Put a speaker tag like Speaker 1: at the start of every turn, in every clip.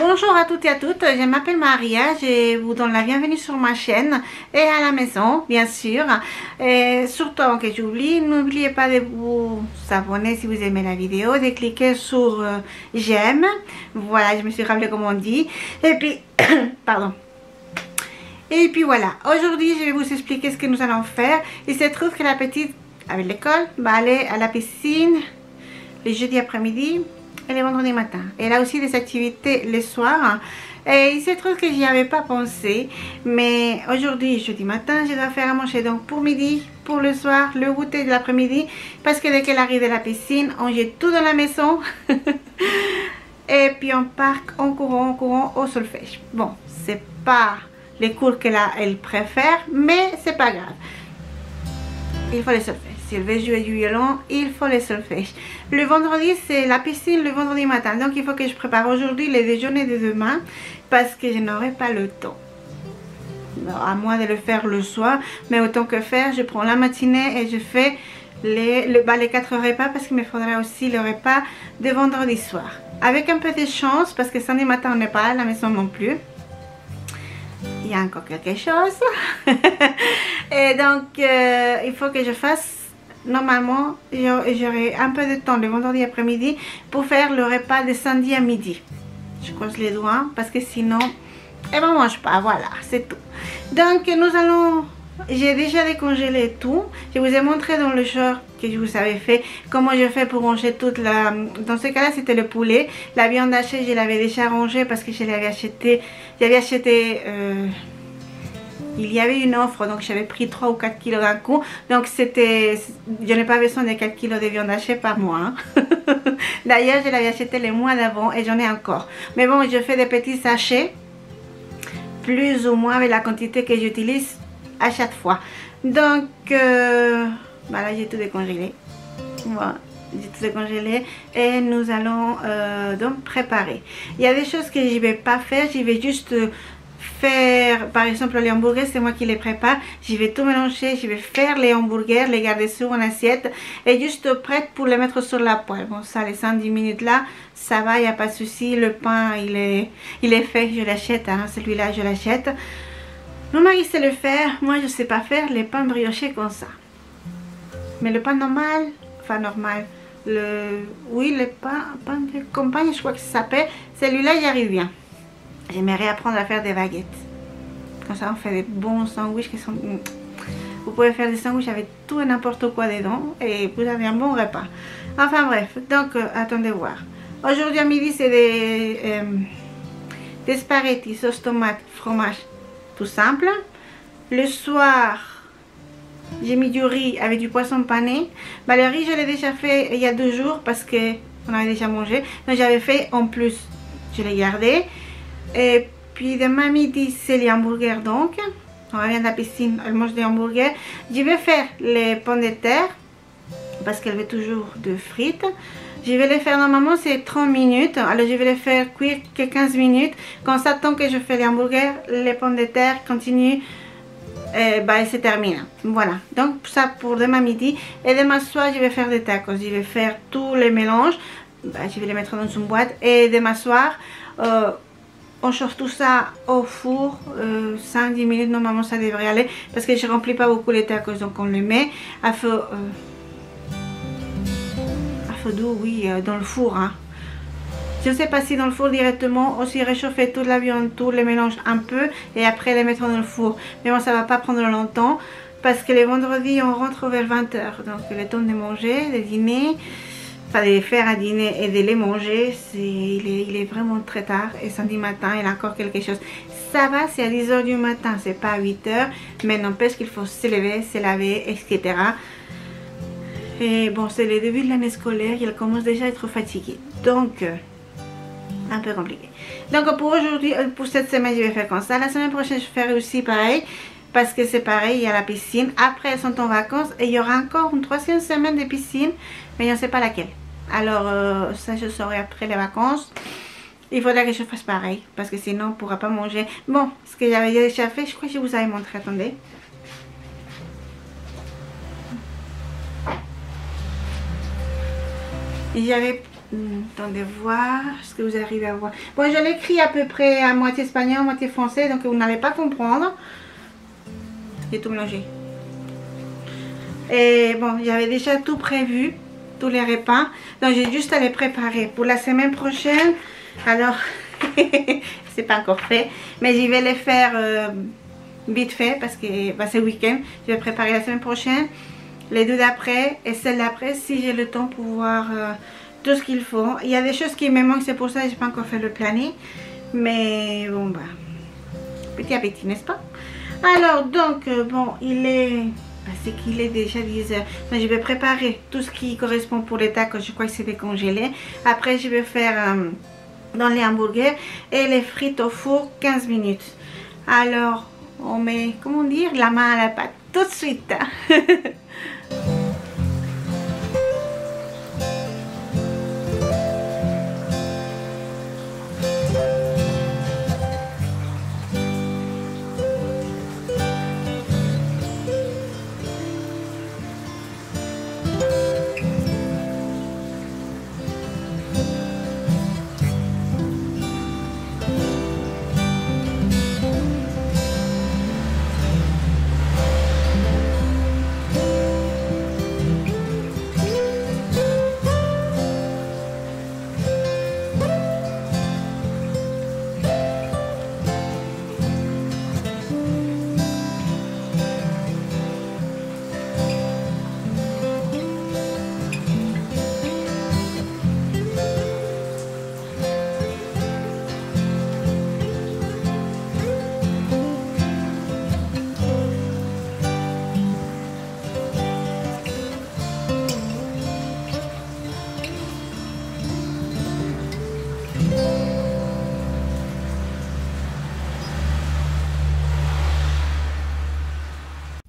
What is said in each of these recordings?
Speaker 1: Bonjour à toutes et à toutes, je m'appelle Maria, je vous donne la bienvenue sur ma chaîne et à la maison bien sûr. Et surtout avant que j'oublie, n'oubliez pas de vous abonner si vous aimez la vidéo, de cliquer sur j'aime, voilà, je me suis rappelé comme on dit, et puis, pardon. Et puis voilà, aujourd'hui je vais vous expliquer ce que nous allons faire. Il se trouve que la petite, avec l'école, va aller à la piscine le jeudi après-midi et le vendredi matin. Elle a aussi des activités le soir. Et il se trouve que j'y avais pas pensé. Mais aujourd'hui, jeudi matin, je dois faire à manger. Donc pour midi, pour le soir, le goûter de l'après-midi. Parce que dès qu'elle arrive de la piscine, on jette tout dans la maison. Et puis on part en courant au solfège. Bon, c'est pas les cours qu'elle elle préfère, mais c'est pas grave. Il faut le solfège. Si elle veut jouer du violon, il faut le solfège. Le vendredi, c'est la piscine le vendredi matin. Donc, il faut que je prépare aujourd'hui le déjeuner de demain parce que je n'aurai pas le temps. À moins de le faire le soir, mais autant que faire, je prends la matinée et je fais les 4 repas parce qu'il me faudra aussi le repas de vendredi soir. Avec un peu de chance, parce que samedi matin, on n'est pas à la maison non plus. Il y a encore quelque chose. Et donc, il faut que je fasse... Normalement, j'aurai un peu de temps le vendredi après-midi pour faire le repas de samedi à midi. Je croise les doigts parce que sinon, elle ne mange pas. Voilà, c'est tout. Donc, nous allons... J'ai déjà décongelé tout. Je vous ai montré dans le short que je vous avais fait comment je fais pour ranger toute la... Dans ce cas-là, c'était le poulet. La viande hachée, je l'avais déjà rangée parce que je l'avais acheté... J'avais acheté... Il y avait une offre, donc j'avais pris 3 ou 4 kilos d'un coup. Donc c'était... Je n'ai pas besoin de 4 kilos de viande hachée par mois. Hein. D'ailleurs, je l'avais acheté le mois d'avant et j'en ai encore. Mais bon, je fais des petits sachets. Plus ou moins avec la quantité que j'utilise à chaque fois. Donc, voilà, j'ai tout décongelé. Voilà, j'ai tout décongelé. Et nous allons donc préparer. Il y a des choses que je ne vais pas faire. Je vais juste... faire par exemple les hamburgers, c'est moi qui les prépare. Je vais tout mélanger, je vais faire les hamburgers, les garder sur une assiette et juste prête pour les mettre sur la poêle. Bon, ça, les 5-10 minutes là, ça va, il n'y a pas de souci. Le pain, il est fait, je l'achète, hein, celui-là, je l'achète. Mon mari sait le faire, moi je sais pas faire les pains briochés comme ça. Mais le pain normal, enfin normal, oui, le pain de campagne, je crois que ça s'appelle, celui-là, il arrive bien. J'aimerais apprendre à faire des baguettes. Comme ça, on fait des bons sandwichs qui sont... Vous pouvez faire des sandwichs avec tout et n'importe quoi dedans. Et vous avez un bon repas. Enfin bref, donc attendez voir. Aujourd'hui à midi, c'est des spaghettis, sauce tomate, fromage, tout simple. Le soir, j'ai mis du riz avec du poisson pané. Bah, le riz, je l'ai déjà fait il y a 2 jours parce qu'on avait déjà mangé. Donc j'avais fait en plus. Je l'ai gardé. Et puis demain midi, c'est les hamburgers donc. On revient de la piscine, elle mange des hamburgers. Je vais faire les pommes de terre parce qu'elle veut toujours de frites. Je vais les faire normalement, c'est 30 minutes. Alors je vais les faire cuire que 15 minutes. Comme ça, tant que je fais les hamburgers, les pommes de terre continuent. Et se termine. Voilà. Donc ça pour demain midi. Et demain soir, je vais faire des tacos. Je vais faire tous les mélanges. Je vais les mettre dans une boîte. Et demain soir... on chauffe tout ça au four, 5-10 minutes, normalement ça devrait aller, parce que je remplis pas beaucoup les tacos, donc on le met à feu doux, oui, dans le four. Hein. Je ne sais pas si dans le four directement, aussi réchauffer toute la viande, tous les mélanges un peu, et après les mettre dans le four. Mais bon, ça va pas prendre longtemps, parce que les vendredis on rentre vers 20 h, donc le temps de manger, de dîner. De les faire à dîner et de les manger, il est vraiment très tard et samedi matin il y a encore quelque chose. Ça va, c'est à 10 h du matin, c'est pas à 8 h, mais n'empêche qu'il faut se lever, se laver, etc. Et bon, c'est le début de l'année scolaire, il commence déjà à être fatigué, donc un peu compliqué. Donc pour aujourd'hui, pour cette semaine, je vais faire comme ça. La semaine prochaine, je ferai aussi pareil. Parce que c'est pareil, il y a la piscine. Après, elles sont en vacances et il y aura encore une 3e semaine de piscine, mais je ne sais pas laquelle. Alors, ça, je saurai après les vacances. Il faudra que je fasse pareil, parce que sinon, on ne pourra pas manger. Bon, ce que j'avais déjà fait, je crois que je vous avais montré. Attendez. Attendez voir ce que vous arrivez à voir. Bon, je l'écris à peu près à moitié espagnol, moitié français, donc vous n'allez pas comprendre. J'ai tout mélangé. Et bon, j'avais déjà tout prévu, tous les repas. Donc j'ai juste à les préparer pour la semaine prochaine. Alors, c'est pas encore fait, mais je vais les faire vite fait parce que bah, c'est week-end. Je vais préparer la semaine prochaine, les deux d'après et celle d'après si j'ai le temps pour voir tout ce qu'il faut. Il y a des choses qui me manquent, c'est pour ça que j'ai pas encore fait le planning. Mais bon, bah, petit à petit, n'est-ce pas? Alors, donc, bon, il est... c'est qu'il est déjà 10 heures. Donc, je vais préparer tout ce qui correspond pour les tacos. Je crois que c'est décongelé. Après, je vais faire dans les hamburgers et les frites au four 15 minutes. Alors, on met, comment dire, la main à la pâte tout de suite.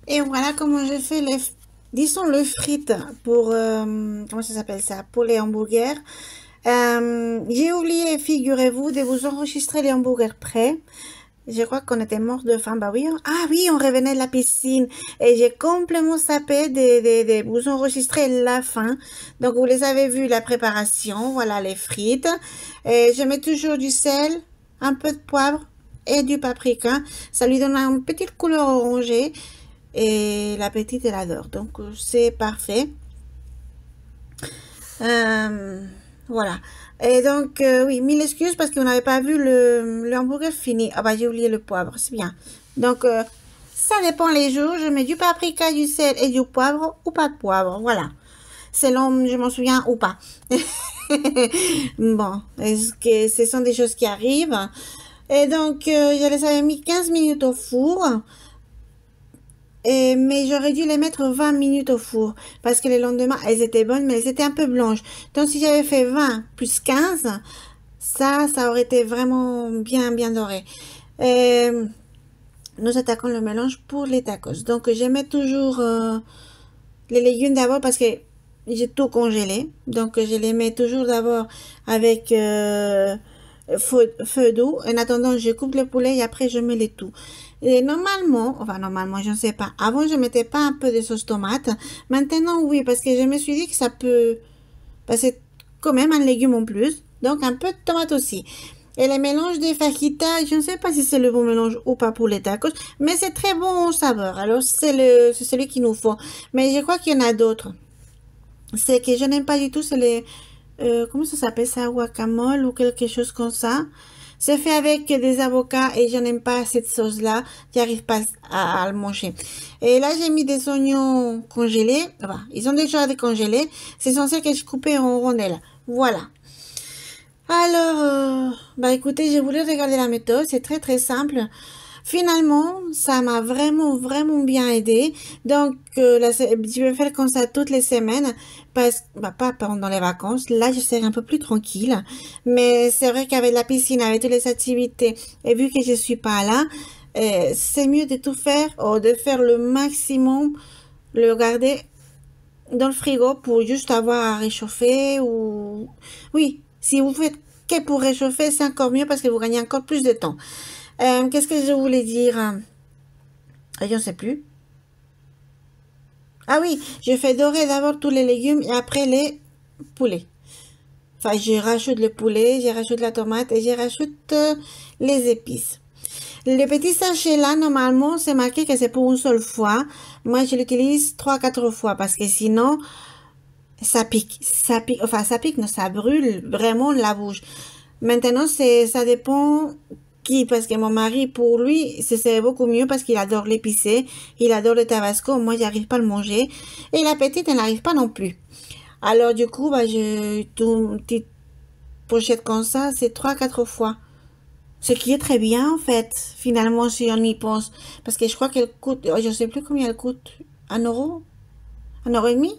Speaker 1: Et voilà comment j'ai fait les, disons le frites pour, comment ça s'appelle ça, pour les hamburgers. J'ai oublié, figurez-vous, de vous enregistrer les hamburgers prêts. Je crois qu'on était mort de faim. Bah oui, ah oui, on revenait de la piscine et j'ai complètement sapé de vous enregistrer la fin. Donc vous les avez vus, la préparation, voilà les frites. Et je mets toujours du sel, un peu de poivre et du paprika. Ça lui donne une petite couleur orangée. Et la petite elle adore, donc c'est parfait. Voilà. Et donc oui, mille excuses parce qu'on n'avait pas vu le hamburger fini. Ah bah j'ai oublié le poivre, c'est bien. Donc ça dépend les jours, je mets du paprika, du sel et du poivre ou pas de poivre, voilà, selon je m'en souviens ou pas. Bon, est-ce que ce sont des choses qui arrivent. Et donc je les avais mis 15 minutes au four. Mais j'aurais dû les mettre 20 minutes au four parce que le lendemain elles étaient bonnes mais elles étaient un peu blanches. Donc si j'avais fait 20 plus 15, ça aurait été vraiment bien doré. Nous attaquons le mélange pour les tacos. Donc je mets toujours les légumes d'abord parce que j'ai tout congelé. Donc je les mets toujours d'abord avec feu doux. En attendant je coupe le poulet et après je mets les tout. Et normalement, je ne sais pas. Avant, je mettais pas un peu de sauce tomate. Maintenant, oui, parce que je me suis dit que ça peut passer quand même un légume en plus. Donc, un peu de tomate aussi. Et le mélange de fajita, je ne sais pas si c'est le bon mélange ou pas pour les tacos, mais c'est très bon au saveur. Alors, c'est celui qu'il nous faut. Mais je crois qu'il y en a d'autres. C'est que je n'aime pas du tout, c'est les, comment ça s'appelle ça, guacamole ou quelque chose comme ça. C'est fait avec des avocats et je n'aime pas cette sauce-là. J'arrive pas à le manger. Et là, j'ai mis des oignons congelés. Enfin, ils sont déjà décongelés. C'est censé que je coupe en rondelles. Voilà. Alors, bah écoutez, j'ai voulu regarder la méthode. C'est très simple. Finalement, ça m'a vraiment bien aidé. Donc, je vais faire comme ça toutes les semaines. Bah, pas pendant les vacances. Là, je serai un peu plus tranquille. Mais c'est vrai qu'avec la piscine, avec toutes les activités, et vu que je suis pas là, c'est mieux de tout faire, ou de faire le maximum, le garder dans le frigo pour juste avoir à réchauffer ou... Oui, si vous faites que pour réchauffer, c'est encore mieux parce que vous gagnez encore plus de temps. Qu'est-ce que je voulais dire? Je ne sais plus. Ah oui, je fais dorer d'abord tous les légumes et après les poulets. Enfin, je rajoute le poulet, je rajoute la tomate et je rajoute les épices. Le petit sachet là, normalement, c'est marqué que c'est pour une seule fois. Moi, je l'utilise 3-4 fois parce que sinon, ça pique. Ça pique, enfin, ça pique, non, ça brûle vraiment la bouche. Maintenant, ça dépend qui, parce que mon mari, pour lui, c'est beaucoup mieux parce qu'il adore l'épicé, il adore le tabasco. Moi, j'arrive pas à le manger. Et la petite, elle n'arrive pas non plus. Alors, du coup, bah, une petite pochette comme ça, c'est 3-4 fois. Ce qui est très bien, en fait, finalement, si on y pense. Parce que je crois qu'elle coûte, oh, je sais plus combien elle coûte. 1 euro? 1 euro et demi?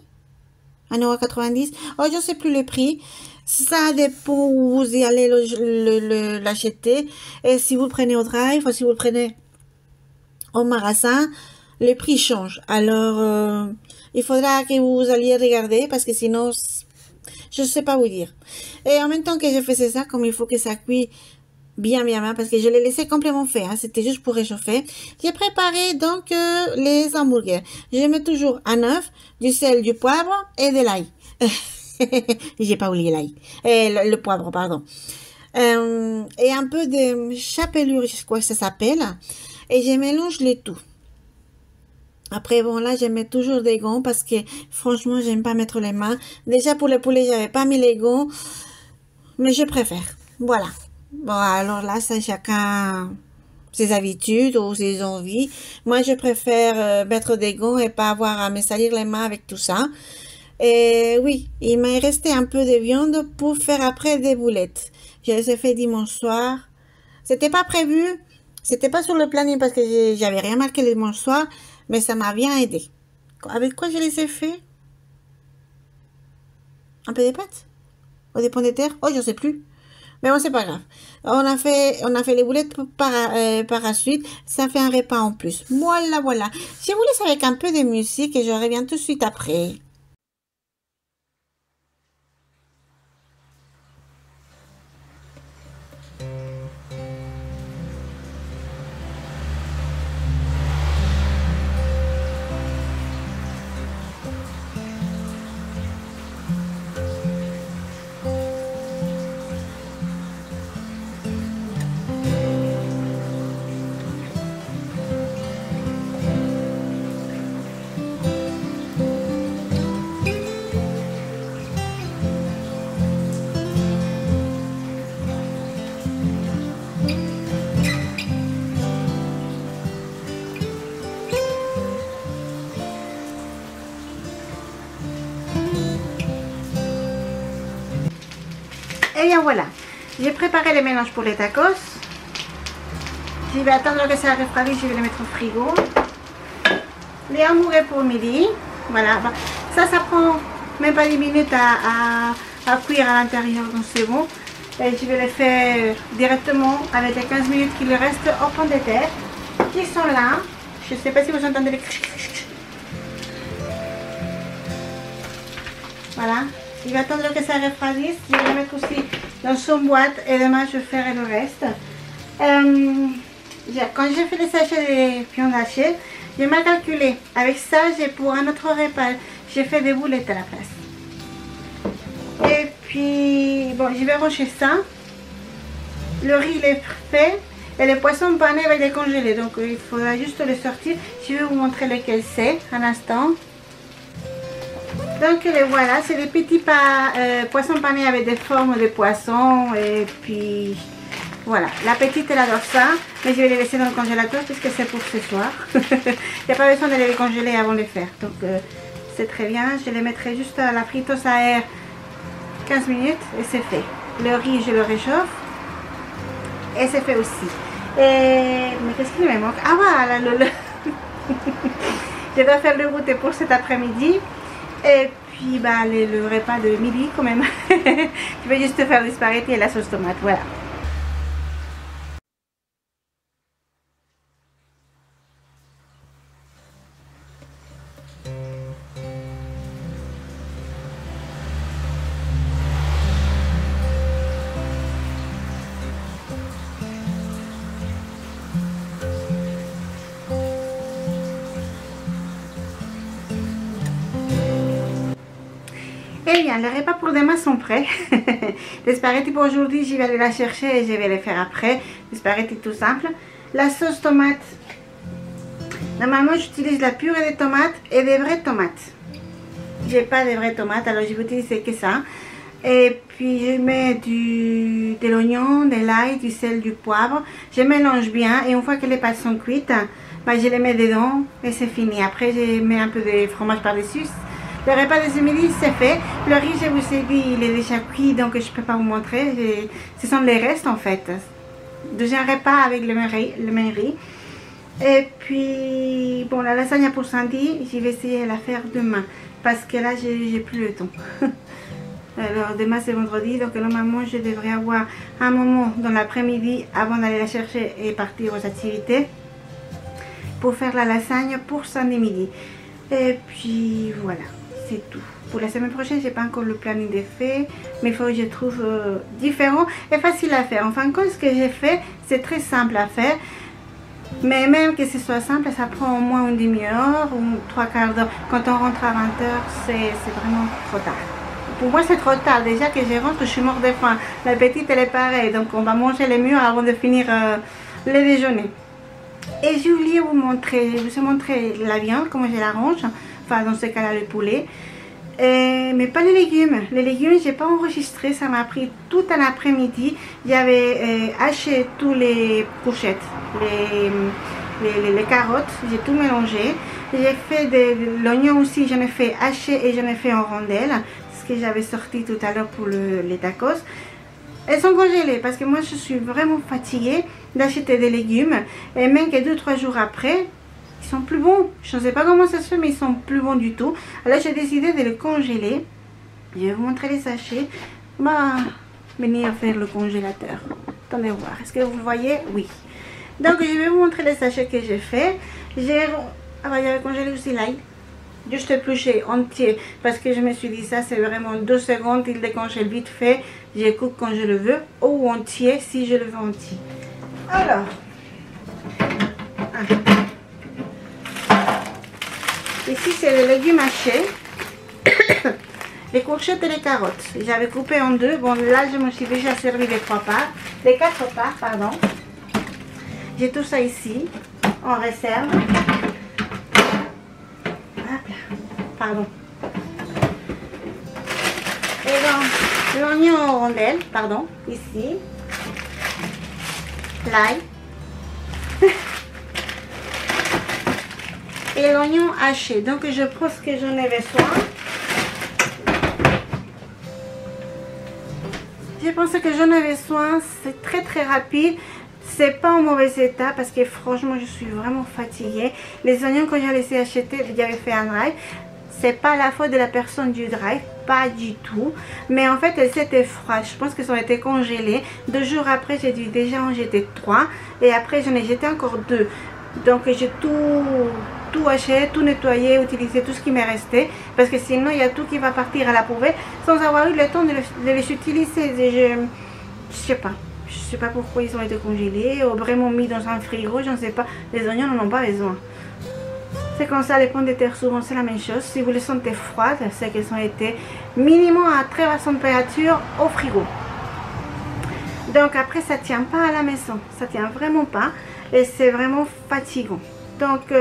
Speaker 1: 1,90 €. Oh, je sais plus le prix. Ça dépend où vous y allez l'acheter. Et si vous le prenez au drive, ou si vous le prenez au magasin, le prix change. Alors, il faudra que vous alliez regarder parce que sinon, je ne sais pas vous dire. Et en même temps que je faisais ça, comme il faut que ça cuise bien, parce que je l'ai laissé complètement fait, hein, c'était juste pour réchauffer. J'ai préparé donc les hamburgers. Je mets toujours un œuf, du sel, du poivre et de l'ail. J'ai pas oublié l'ail. Le poivre, pardon. Et un peu de chapelure, je sais quoi ça s'appelle. Et je mélange le tout. Après, bon, là, je mets toujours des gants parce que, franchement, j'aime pas mettre les mains. Déjà, pour le poulet, j'avais pas mis les gants. Mais je préfère. Voilà. Bon, alors là, c'est chacun ses habitudes ou ses envies. Moi, je préfère mettre des gants et pas avoir à me salir les mains avec tout ça. Et oui, il m'a resté un peu de viande pour faire après des boulettes. Je les ai fait dimanche soir. C'était pas prévu. C'était pas sur le planning parce que j'avais rien marqué le dimanche soir. Mais ça m'a bien aidé. Avec quoi je les ai fait? Un peu des pâtes? Ou des pommes de terre? Oh, je sais plus. Mais bon, c'est pas grave. On a fait les boulettes par la suite. Ça fait un repas en plus. Voilà. Je vous laisse avec un peu de musique et je reviens tout de suite après. Et bien voilà, j'ai préparé les mélanges pour les tacos. Je vais attendre que ça refroidisse, je vais les mettre au frigo. Les hamburgers pour midi. Voilà, ça prend même pas 10 minutes à cuire à l'intérieur, donc c'est bon. Et je vais les faire directement avec les 15 minutes qui me restent aux pommes de terre qui sont là. Je ne sais pas si vous entendez les... Voilà. Je vais attendre que ça refroidisse. Je vais le mettre aussi dans son boîte et demain je ferai le reste. Quand j'ai fait les sachets de viande hachée, j'ai mal calculé. Avec ça, pour un autre repas, j'ai fait des boulettes à la place. Et puis, bon, je vais ranger ça. Le riz, il est fait. Et le poisson pané va être congelé. Donc, il faudra juste le sortir. Je vais vous montrer lequel c'est un instant. Donc les voilà, c'est des petits poissons panés avec des formes de poissons. Et puis voilà, la petite elle adore ça. Mais je vais les laisser dans le congélateur puisque c'est pour ce soir. Il n'y a pas besoin de les congeler avant de les faire. Donc c'est très bien. Je les mettrai juste à la friteuse à air 15 minutes et c'est fait. Le riz je le réchauffe. Et c'est fait aussi. Mais qu'est-ce qu'il me manque? Ah voilà, je dois faire le goûter pour cet après-midi. Et puis bah, le repas de midi quand même. Je vais juste faire les spaghettis et la sauce tomate, voilà. Et bien, les repas pour demain sont prêts. Les spaghettis pour aujourd'hui, je vais aller la chercher et je vais les faire après. Les spaghettis tout simple. La sauce tomate. Normalement, j'utilise la purée de tomates et des vraies tomates. J'ai pas de vraies tomates, alors je vais utiliser que ça. Et puis je mets de l'oignon, de l'ail, du sel, du poivre. Je mélange bien et une fois que les pâtes sont cuites, bah, je les mets dedans et c'est fini. Après, je mets un peu de fromage par-dessus. Le repas de ce midi, c'est fait. Le riz, je vous ai dit, il est déjà cuit, donc je ne peux pas vous montrer. Ce sont les restes, en fait. Déjà un repas avec le même riz. Et puis, bon, la lasagne pour Sandy, je vais essayer de la faire demain. Parce que là, j'ai plus le temps. Alors, demain, c'est vendredi. Donc, normalement, je devrais avoir un moment dans l'après-midi avant d'aller la chercher et partir aux activités. Pour faire la lasagne pour Sandy midi. Et puis, voilà. C'est tout. Pour la semaine prochaine, j'ai pas encore le planning de fait, mais il faut que je trouve différent et facile à faire. En fin de compte, ce que j'ai fait, c'est très simple à faire. Mais même que ce soit simple, ça prend au moins une demi-heure ou 3/4 d'heure. Quand on rentre à 20h, c'est vraiment trop tard. Pour moi, c'est trop tard. Déjà que je rentre, je suis morte de faim. La petite, elle est pareille. Donc, on va manger les murs avant de finir le déjeuner. Et j'ai oublié de vous montrer. Je vous ai montré la viande, comment je l'arrange. Enfin, dans ce cas-là, le poulet. Mais pas les légumes. Les légumes, j'ai pas enregistré. Ça m'a pris tout un après-midi. J'avais haché tous les courgettes, les carottes. J'ai tout mélangé. J'ai fait de l'oignon aussi. J'en ai fait haché et j'en ai fait en rondelles. Ce que j'avais sorti tout à l'heure pour les tacos. Elles sont congelées parce que moi, je suis vraiment fatiguée d'acheter des légumes. Et même que 2-3 jours après, ils sont plus bons. Je ne sais pas comment ça se fait, mais ils sont plus bons du tout. Alors j'ai décidé de les congeler. Je vais vous montrer les sachets. Bah, venir faire le congélateur. Attendez voir. Est-ce que vous le voyez? Oui. Donc je vais vous montrer les sachets que j'ai fait. J'avais congelé aussi l'ail. Juste épluché entier. Parce que je me suis dit ça, c'est vraiment 2 secondes. Il décongèle vite fait. Je coupe quand je le veux. Ou entier si je le veux entier. Alors. Ici, c'est les légumes hachés, les courgettes et les carottes. J'avais coupé en 2. Bon, là, je me suis déjà servi les 3 parts, les 4 parts, pardon. J'ai tout ça ici, en réserve. Hop là, pardon. Et donc, l'oignon en rondelles, pardon, ici. L'ail. Et l'oignon haché. Donc je pense que j'en ai besoin. Je pense que j'en ai besoin. C'est très rapide. C'est pas en mauvais état parce que franchement je suis vraiment fatiguée. Les oignons quand j'ai laissé acheter, j'avais fait un drive. C'est pas la faute de la personne du drive, pas du tout. Mais en fait elles étaient froides. Je pense qu'elles ont été congelées. 2 jours après j'ai dû déjà en jeter 3. Et après j'en ai jeté encore 2. Donc j'ai tout haché, tout nettoyé, utilisé tout ce qui m'est resté. Parce que sinon il y a tout qui va partir à la poubelle sans avoir eu le temps de les utiliser. Je sais pas. Je sais pas pourquoi ils ont été congelés ou vraiment mis dans un frigo, je ne sais pas. Les oignons n'en ont pas besoin. C'est comme ça, les pommes de terre souvent c'est la même chose. Si vous les sentez froides, c'est qu'elles ont été minimum à très basse température au frigo. Donc après ça tient pas à la maison, ça tient vraiment pas et c'est vraiment fatigant. Donc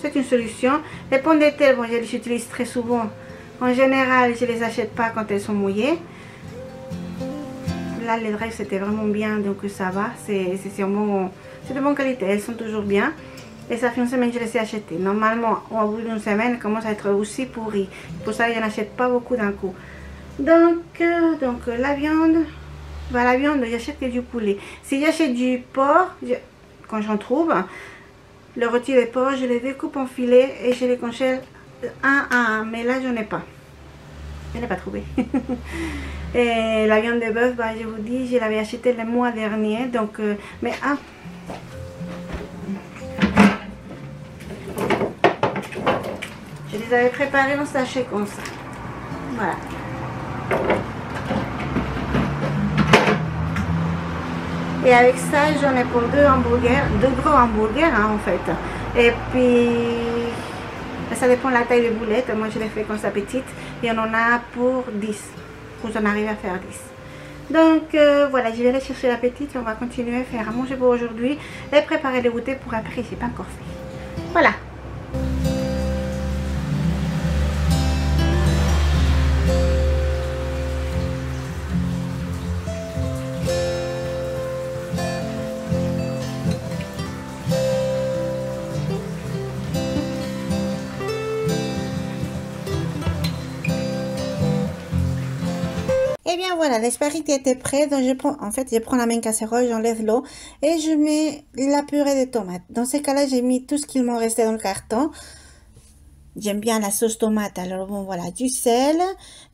Speaker 1: c'est une solution. Les pommes de terre, bon, je les utilise très souvent. En général, je les achète pas quand elles sont mouillées. Là les drives c'était vraiment bien, donc ça va, c'est de bonne qualité, elles sont toujours bien. Et ça fait une semaine que je les ai achetées. Normalement au bout d'une semaine elles commencent à être aussi pourries. Pour ça je n'achète pas beaucoup d'un coup. Donc la viande, bah, la viande j'achète que du poulet. Si j'achète du porc, quand j'en trouve, le rôti de porc je les découpe en filets et je les congèle un à un. Mais là j'en ai pas. Je n'ai pas trouvé. Et la viande de bœuf, bah, je vous dis, je l'avais acheté le mois dernier. Donc, mais je les avais préparés en sachet comme ça. Voilà. Et avec ça, j'en ai pour 2 hamburgers, 2 gros hamburgers hein, en fait. Et puis Ça dépend de la taille de boulette. Moi, je les fais comme ça petite. Et on en a pour 10. Vous en arrivez à faire 10. Donc voilà, je vais aller chercher la petite. On va continuer à faire à manger pour aujourd'hui et préparer le goûter pour après. Je n'ai pas encore fait. Voilà. Et bien voilà, les spaghettis étaient prêts. Donc je prends la même casserole, j'enlève l'eau et je mets la purée de tomates. Dans ces cas-là, j'ai mis tout ce qu'il m'en restait dans le carton. J'aime bien la sauce tomate. Alors bon, voilà, du sel,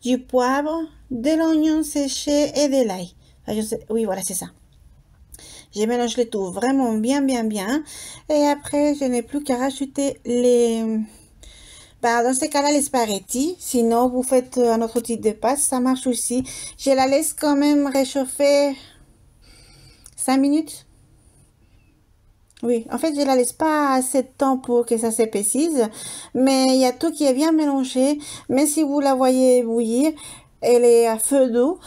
Speaker 1: du poivre, de l'oignon séché et de l'ail. Enfin, oui, voilà, c'est ça. Je mélange le tout vraiment bien. Et après, je n'ai plus qu'à rajouter les... Bah, dans ces cas-là, les spaghettis. Sinon, vous faites un autre type de pâte, ça marche aussi. Je la laisse quand même réchauffer 5 minutes. Oui, en fait, je la laisse pas assez de temps pour que ça s'épaississe. Mais il y a tout qui est bien mélangé. Mais si vous la voyez bouillir, elle est à feu doux.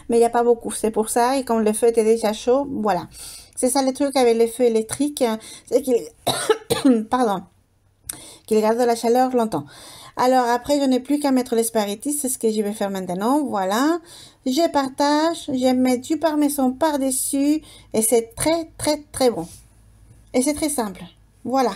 Speaker 1: Mais il n'y a pas beaucoup. C'est pour ça. Et comme le feu était déjà chaud, voilà. C'est ça le truc avec les feux électriques. C'est qu'il... Pardon. Qu'il garde la chaleur longtemps. Alors après, je n'ai plus qu'à mettre les spaghettis. C'est ce que je vais faire maintenant. Voilà. Je partage. Je mets du parmesan par-dessus. Et c'est très bon. Et c'est très simple. Voilà.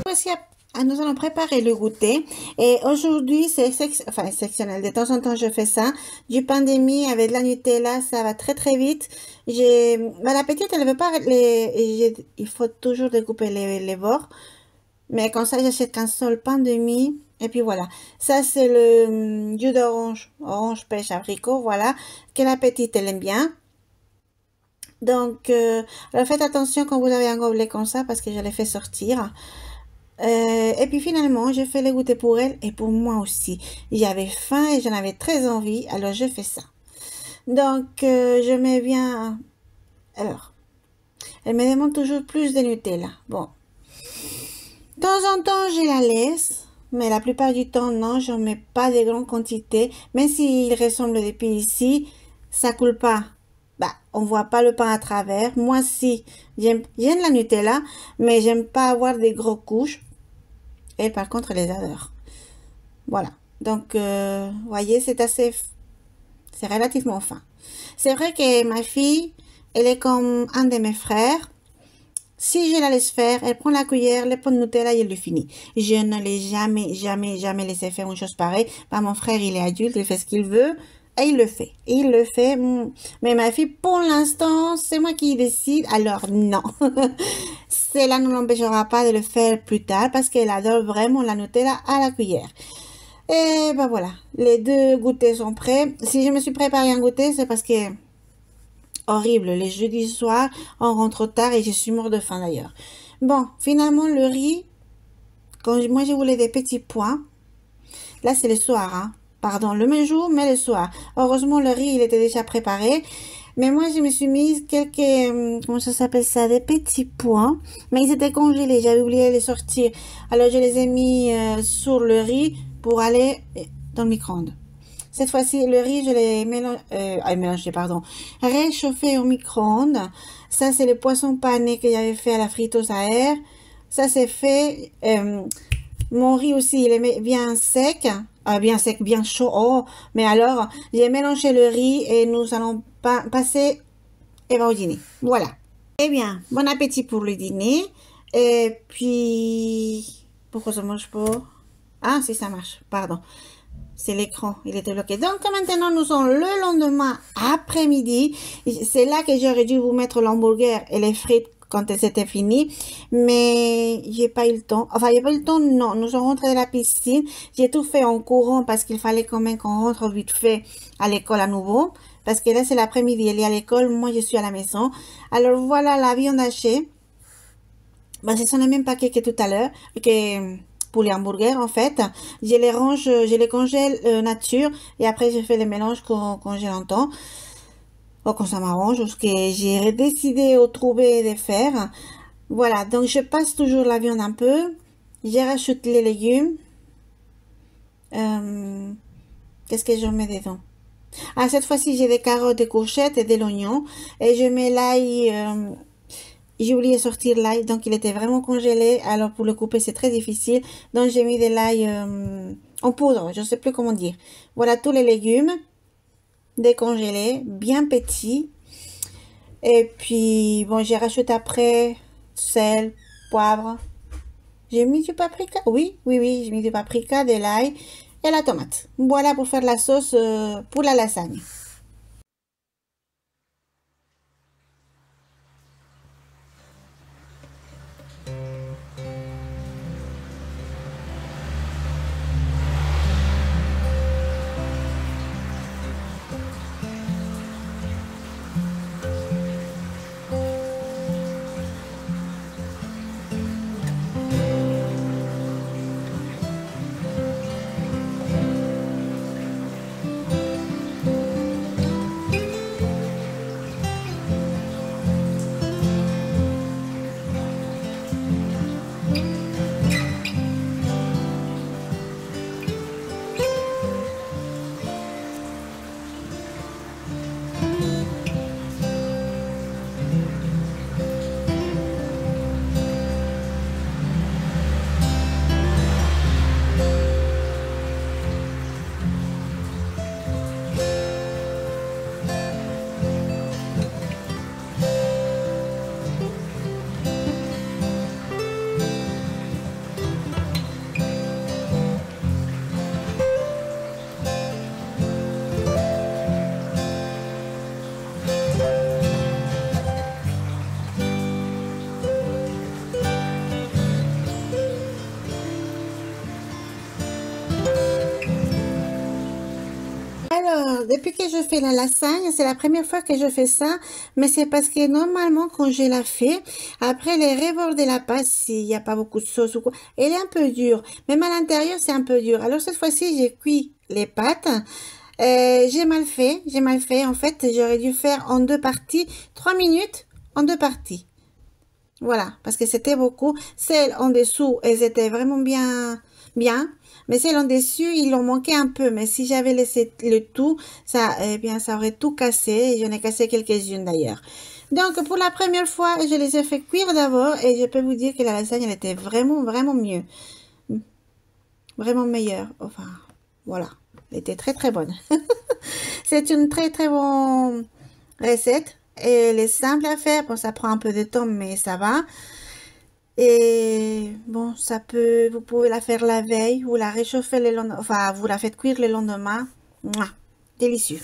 Speaker 1: Voici, nous allons préparer le goûter. Et aujourd'hui, c'est exceptionnel. De temps en temps, je fais ça. Du pain de mie avec de la Nutella, ça va très vite. La petite, elle veut pas il faut toujours découper les bords. Mais comme ça, j'achète qu'un seul pain de mie. Et puis voilà. Ça, c'est le jus d'orange. Orange, pêche, abricot. Voilà. Que la petite, elle aime bien. Donc, alors faites attention quand vous avez un gobelet comme ça parce que je l'ai fait sortir. Et puis finalement, je fais les goûter pour elle et pour moi aussi. J'avais faim et j'en avais très envie, alors je fais ça. Donc, je mets bien... Alors, elle me demande toujours plus de Nutella. Bon, de temps en temps, je la laisse, mais la plupart du temps, non, je ne mets pas de grandes quantités. Même s'il ressemble depuis ici, ça coule pas. Bah, on voit pas le pain à travers. Moi, si, j'aime la Nutella, mais j'aime pas avoir des gros couches. Elle, par contre, elle les adore. Voilà. Donc, voyez, c'est relativement fin. C'est vrai que ma fille, elle est comme un de mes frères. Si je la laisse faire, elle prend la cuillère, le pot de Nutella et elle le finit. Je ne l'ai jamais laissé faire une chose pareille. Bah, mon frère, il est adulte, il fait ce qu'il veut. Et il le fait. Il le fait. Mais ma fille, pour l'instant, c'est moi qui décide. Alors, non. Cela ne l'empêchera pas de le faire plus tard parce qu'elle adore vraiment la Nutella à la cuillère. Et ben voilà. Les deux goûters sont prêts. Si je me suis préparé un goûter, c'est parce que... Horrible. Les jeudis soirs, on rentre tard et je suis mort de faim d'ailleurs. Bon, finalement, le riz, quand moi je voulais des petits pois, là c'est le soir, hein. Pardon, le même jour, mais le soir. Heureusement, le riz, il était déjà préparé. Mais moi, je me suis mise quelques, comment ça s'appelle ça, des petits pois. Mais ils étaient congelés, j'avais oublié de les sortir. Alors, je les ai mis sur le riz pour aller dans le micro-ondes. Cette fois-ci, le riz, je l'ai mélangé, pardon, réchauffé au micro-ondes. Ça, c'est le poisson pané que j'avais fait à la friteuse à air. Ça, c'est fait. Mon riz aussi, il est bien sec. Bien sec, bien chaud. Oh, mais alors, j'ai mélangé le riz et nous allons passer au dîner. Voilà. Eh bien, bon appétit pour le dîner. Et puis, pourquoi ça marche pas? Ah, si ça marche, pardon. C'est l'écran, il était bloqué. Donc maintenant, nous sommes le lendemain après-midi. C'est là que j'aurais dû vous mettre l'hamburger et les frites quand c'était fini. Mais j'ai pas eu le temps. Enfin, j'ai pas eu le temps, non. Nous sommes rentrés de la piscine. J'ai tout fait en courant parce qu'il fallait quand même qu'on rentre vite fait à l'école à nouveau. Parce que là, c'est l'après-midi. Elle est à l'école, moi, je suis à la maison. Alors voilà la viande hachée. Bah, c'est le même paquet que tout à l'heure, que pour les hamburgers en fait. Je les range, je les congèle nature et après je fais les mélanges quand j'ai longtemps, ou quand ça m'arrange, parce que j'ai décidé de trouver de faire. Voilà, donc je passe toujours la viande un peu, je rajoute les légumes. Euh, Qu'est-ce que je mets dedans? Ah, cette fois-ci j'ai des carottes, des courgettes et de l'oignon et je mets l'ail. J'ai oublié de sortir l'ail, donc il était vraiment congelé. Alors pour le couper, c'est très difficile. Donc j'ai mis de l'ail en poudre, je ne sais plus comment dire. Voilà tous les légumes décongelés, bien petits. Et puis, bon, j'ai rajouté après sel, poivre. J'ai mis du paprika. Oui, oui, oui, j'ai mis du paprika, de l'ail et la tomate. Voilà pour faire la sauce pour la lasagne. Alors, depuis que je fais la lasagne, c'est la première fois que je fais ça, mais c'est parce que normalement, quand je la fais, après les rebords de la pâte, s'il n'y a pas beaucoup de sauce ou quoi, elle est un peu dure. Même à l'intérieur, c'est un peu dur. Alors, cette fois-ci, j'ai cuit les pâtes. J'ai mal fait, j'ai mal fait. En fait, j'aurais dû faire en deux parties, 3 minutes en deux parties. Voilà, parce que c'était beaucoup. Celles en dessous, elles étaient vraiment bien, bien. Mais celles en dessus, il en manquait un peu. Mais si j'avais laissé le tout, ça, eh bien, ça aurait tout cassé. Et j'en ai cassé quelques-unes d'ailleurs. Donc, pour la première fois, je les ai fait cuire d'abord. Et je peux vous dire que la lasagne, elle était vraiment, vraiment mieux. Vraiment meilleure. Enfin, voilà. Elle était très, très bonne. C'est une très, très bonne recette. Et elle est simple à faire. Bon, ça prend un peu de temps, mais ça va. Et bon, vous pouvez la faire la veille ou la réchauffer le lendemain, enfin, vous la faites cuire le lendemain. Mouah, délicieux.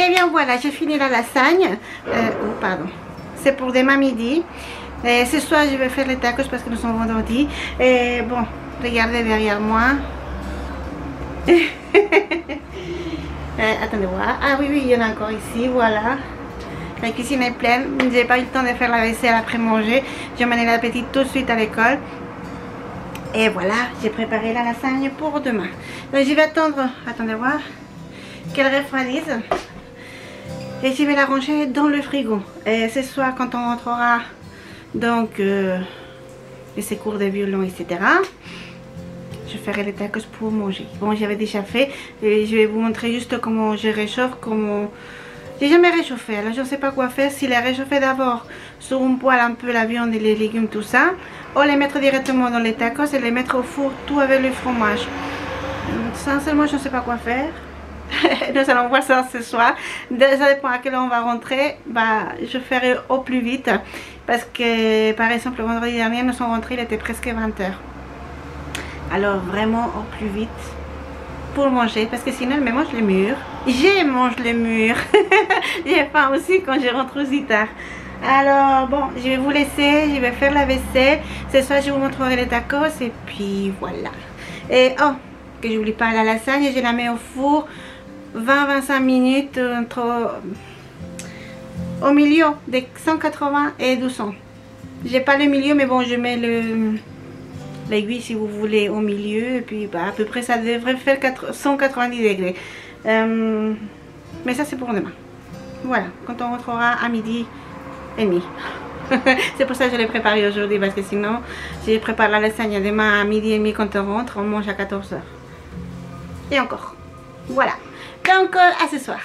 Speaker 1: Et bien voilà, j'ai fini la lasagne. Oh, pardon. C'est pour demain midi. Et ce soir, je vais faire les tacos parce que nous sommes vendredi. Et bon, regardez derrière moi. Attendez voir. Ah oui, oui, il y en a encore ici. Voilà. La cuisine est pleine. J'ai pas eu le temps de faire la vaisselle après manger. J'ai emmené la petite tout de suite à l'école. Et voilà, j'ai préparé la lasagne pour demain. Donc je vais attendre, attendez voir, qu'elle refroidisse. Et je vais la ranger dans le frigo. Et ce soir, quand on rentrera donc de ses cours de violon, etc., je ferai les tacos pour manger. Bon, j'avais déjà fait. Et je vais vous montrer juste comment je réchauffe, comment... J'ai jamais réchauffé, alors je ne sais pas quoi faire. Si les réchauffer d'abord sur un poêle un peu la viande et les légumes, tout ça, ou les mettre directement dans les tacos et les mettre au four tout avec le fromage. Sincèrement, je ne sais pas quoi faire. Nous allons voir ça ce soir. Ça dépend à quelle heure on va rentrer. Bah, je ferai au plus vite. Parce que, par exemple, le vendredi dernier, nous sommes rentrés, il était presque 20 h. Alors, vraiment au plus vite. Pour manger, parce que sinon, elle me mange le mur. Je mange le mur. J'ai faim aussi quand je rentre aussi tard. Alors, bon, je vais vous laisser. Je vais faire la vaisselle. Ce soir, je vous montrerai les tacos. Et puis, voilà. Et, oh, que j'oublie pas la lasagne. Je la mets au four 20-25 minutes au milieu de 180 et 200. J'ai pas le milieu, mais bon, je mets l'aiguille si vous voulez au milieu. Et puis, bah, à peu près, ça devrait faire 190 degrés. Mais ça, c'est pour demain. Voilà, quand on rentrera à midi et demi. C'est pour ça que je l'ai préparé aujourd'hui, parce que sinon, je prépare la lasagne demain à midi et demi quand on rentre, on mange à 14 h. Et encore. Voilà. Donc, à ce soir.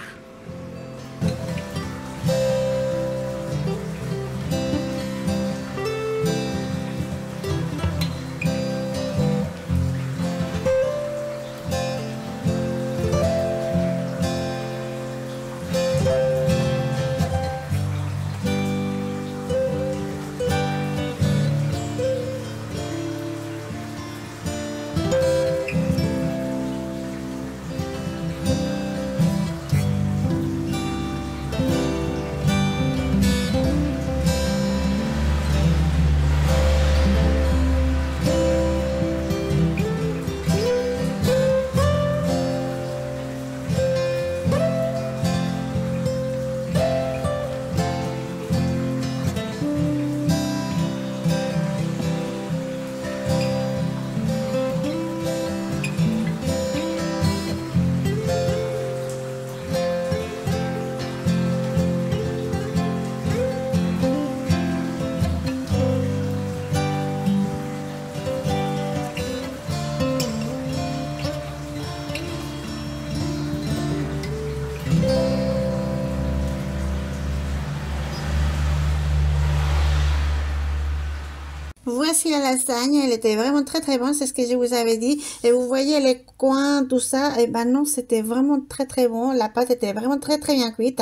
Speaker 1: Voici la lasagne, elle était vraiment très bonne, c'est ce que je vous avais dit. Et vous voyez les coins, tout ça, et ben non, c'était vraiment très bon. La pâte était vraiment très bien cuite.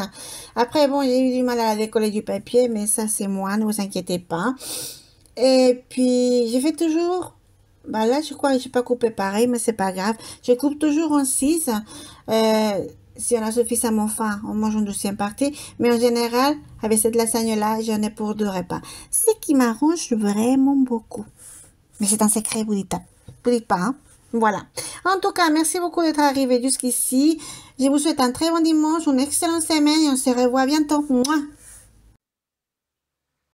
Speaker 1: Après, bon, j'ai eu du mal à la décoller du papier, mais ça c'est moi, ne vous inquiétez pas. Et puis, je fais toujours... Bah là, je crois que je n'ai pas coupé pareil, mais c'est pas grave. Je coupe toujours en 6. Si on a suffisamment faim, on mange une deuxième partie. Mais en général, avec cette lasagne-là, j'en ai pour 2 repas. Ce qui m'arrange vraiment beaucoup. Mais c'est un secret, vous dites pas, hein? Voilà. En tout cas, merci beaucoup d'être arrivé jusqu'ici. Je vous souhaite un très bon dimanche, une excellente semaine et on se revoit bientôt. Mouah.